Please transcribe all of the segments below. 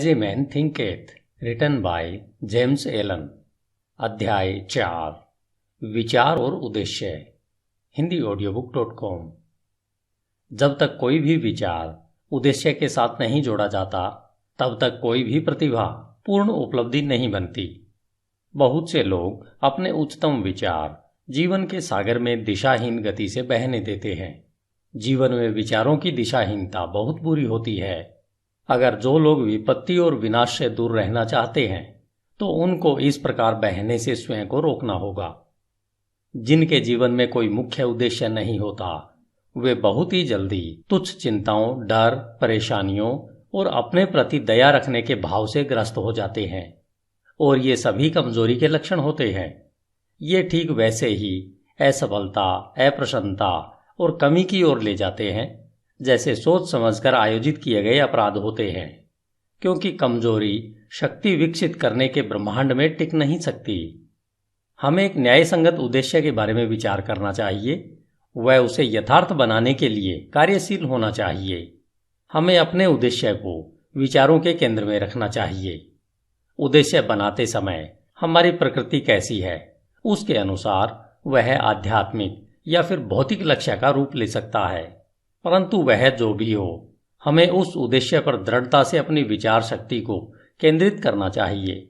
As a man thinketh, written by James Allen. अध्याय 4, विचार और उद्देश्य। hindiaudiobook.com। जब तक कोई भी विचार उद्देश्य के साथ नहीं जोड़ा जाता, तब तक कोई भी प्रतिभा पूर्ण उपलब्धि नहीं बनती। बहुत से लोग अपने उच्चतम विचार जीवन के सागर में दिशाहीन गति से बहने देते हैं। जीवन में विचारों की दिशाहीनता बहुत बुरी होती है। अगर जो लोग विपत्ति और विनाश से दूर रहना चाहते हैं, तो उनको इस प्रकार बहने से स्वयं को रोकना होगा। जिनके जीवन में कोई मुख्य उद्देश्य नहीं होता, वे बहुत ही जल्दी तुच्छ चिंताओं, डर, परेशानियों और अपने प्रति दया रखने के भाव से ग्रस्त हो जाते हैं, और ये सभी कमजोरी के लक्षण होते हैं। ये ठीक वैसे ही असफलता, अप्रसन्नता और कमी की ओर ले जाते हैं, जैसे सोच समझकर आयोजित किए गए अपराध होते हैं, क्योंकि कमजोरी शक्ति विकसित करने के ब्रह्मांड में टिक नहीं सकती। हमें एक न्यायसंगत उद्देश्य के बारे में विचार करना चाहिए। वह उसे यथार्थ बनाने के लिए कार्यशील होना चाहिए। हमें अपने उद्देश्य को विचारों के केंद्र में रखना चाहिए। उद्देश्य बनाते समय हमारी प्रकृति कैसी है, उसके अनुसार वह आध्यात्मिक या फिर भौतिक लक्ष्य का रूप ले सकता है। परंतु वह जो भी हो, हमें उस उद्देश्य पर दृढ़ता से अपनी विचार शक्ति को केंद्रित करना चाहिए।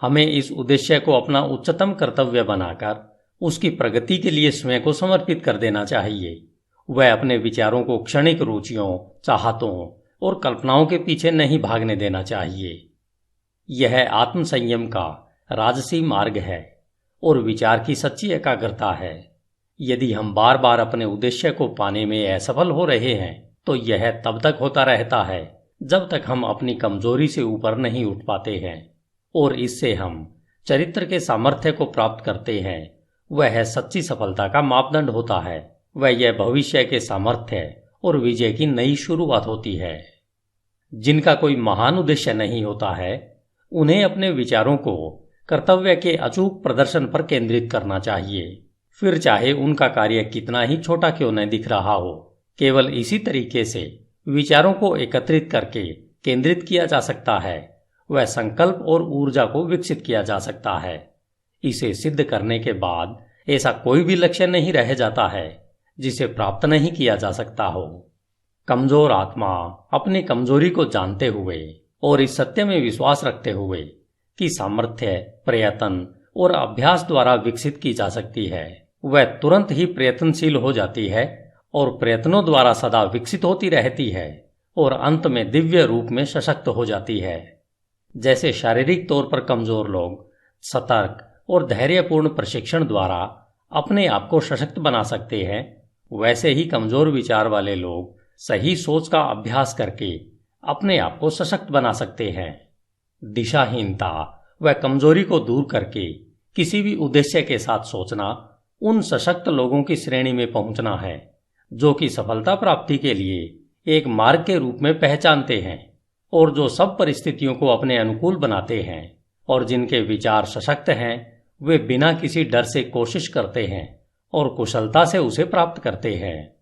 हमें इस उद्देश्य को अपना उच्चतम कर्तव्य बनाकर उसकी प्रगति के लिए स्वयं को समर्पित कर देना चाहिए। वह अपने विचारों को क्षणिक रुचियों, चाहतों और कल्पनाओं के पीछे नहीं भागने देना चाहिए। यह आत्मसंयम का राजसी मार्ग है और विचार की सच्ची एकाग्रता है। यदि हम बार बार अपने उद्देश्य को पाने में असफल हो रहे हैं, तो यह तब तक होता रहता है जब तक हम अपनी कमजोरी से ऊपर नहीं उठ पाते हैं, और इससे हम चरित्र के सामर्थ्य को प्राप्त करते हैं। वह सच्ची सफलता का मापदंड होता है। वह यह भविष्य के सामर्थ्य और विजय की नई शुरुआत होती है। जिनका कोई महान उद्देश्य नहीं होता है, उन्हें अपने विचारों को कर्तव्य के अचूक प्रदर्शन पर केंद्रित करना चाहिए, फिर चाहे उनका कार्य कितना ही छोटा क्यों न दिख रहा हो। केवल इसी तरीके से विचारों को एकत्रित करके केंद्रित किया जा सकता है। वह संकल्प और ऊर्जा को विकसित किया जा सकता है। इसे सिद्ध करने के बाद ऐसा कोई भी लक्ष्य नहीं रह जाता है जिसे प्राप्त नहीं किया जा सकता हो। कमजोर आत्मा अपनी कमजोरी को जानते हुए और इस सत्य में विश्वास रखते हुए कि सामर्थ्य प्रयत्न और अभ्यास द्वारा विकसित की जा सकती है, वह तुरंत ही प्रयत्नशील हो जाती है और प्रयत्नों द्वारा सदा विकसित होती रहती है और अंत में दिव्य रूप में सशक्त हो जाती है। जैसे शारीरिक तौर पर कमजोर लोग सतर्क और धैर्यपूर्ण प्रशिक्षण द्वारा अपने आप को सशक्त बना सकते हैं, वैसे ही कमजोर विचार वाले लोग सही सोच का अभ्यास करके अपने आप को सशक्त बना सकते हैं। दिशाहीनता व कमजोरी को दूर करके किसी भी उद्देश्य के साथ सोचना उन सशक्त लोगों की श्रेणी में पहुंचना है, जो कि सफलता प्राप्ति के लिए एक मार्ग के रूप में पहचानते हैं और जो सब परिस्थितियों को अपने अनुकूल बनाते हैं, और जिनके विचार सशक्त हैं, वे बिना किसी डर से कोशिश करते हैं और कुशलता से उसे प्राप्त करते हैं।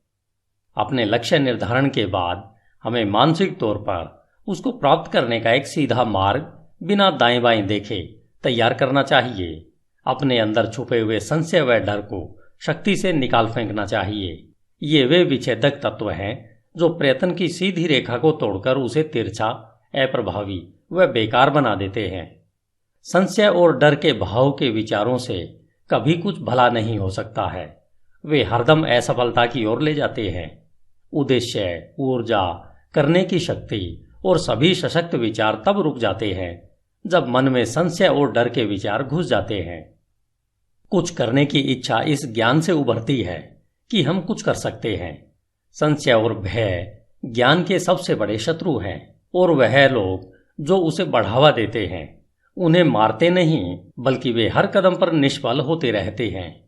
अपने लक्ष्य निर्धारण के बाद हमें मानसिक तौर पर उसको प्राप्त करने का एक सीधा मार्ग बिना दाएं बाएं देखे तैयार करना चाहिए। अपने अंदर छुपे हुए संशय व डर को शक्ति से निकाल फेंकना चाहिए। ये वे विच्छेदक तत्व हैं जो प्रयत्न की सीधी रेखा को तोड़कर उसे तिरछा, अप्रभावी व बेकार बना देते हैं। संशय और डर के भाव के विचारों से कभी कुछ भला नहीं हो सकता है। वे हरदम असफलता की ओर ले जाते हैं। उद्देश्य, ऊर्जा, करने की शक्ति और सभी सशक्त विचार तब रुक जाते हैं जब मन में संशय और डर के विचार घुस जाते हैं। कुछ करने की इच्छा इस ज्ञान से उभरती है कि हम कुछ कर सकते हैं। संशय और भय ज्ञान के सबसे बड़े शत्रु हैं, और वह लोग जो उसे बढ़ावा देते हैं उन्हें मारते नहीं, बल्कि वे हर कदम पर निष्फल होते रहते हैं।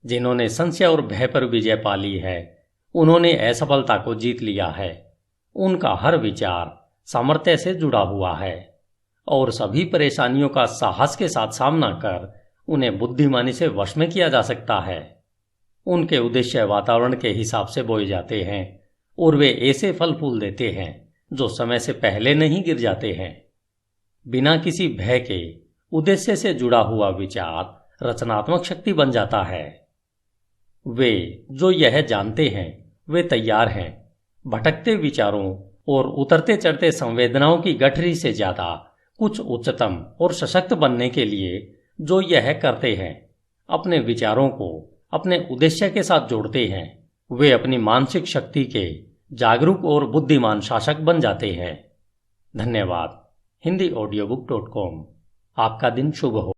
जिन्होंने संशय और भय पर विजय पा ली है, उन्होंने असफलता को जीत लिया है। उनका हर विचार सामर्थ्य से जुड़ा हुआ है और सभी परेशानियों का साहस के साथ सामना कर उन्हें बुद्धिमानी से वश में किया जा सकता है। उनके उद्देश्य वातावरण के हिसाब से बोए जाते हैं और वे ऐसे फल फूल देते हैं जो समय से पहले नहीं गिर जाते हैं। बिना किसी भय के उद्देश्य से जुड़ा हुआ विचार रचनात्मक शक्ति बन जाता है। वे जो यह जानते हैं वे तैयार हैं भटकते विचारों और उतरते चढ़ते संवेदनाओं की गठरी से ज्यादा कुछ उच्चतम और सशक्त बनने के लिए जो यह करते हैं, अपने विचारों को अपने उद्देश्य के साथ जोड़ते हैं, वे अपनी मानसिक शक्ति के जागरूक और बुद्धिमान शासक बन जाते हैं। धन्यवाद। HindiAudiobook.com। आपका दिन शुभ हो।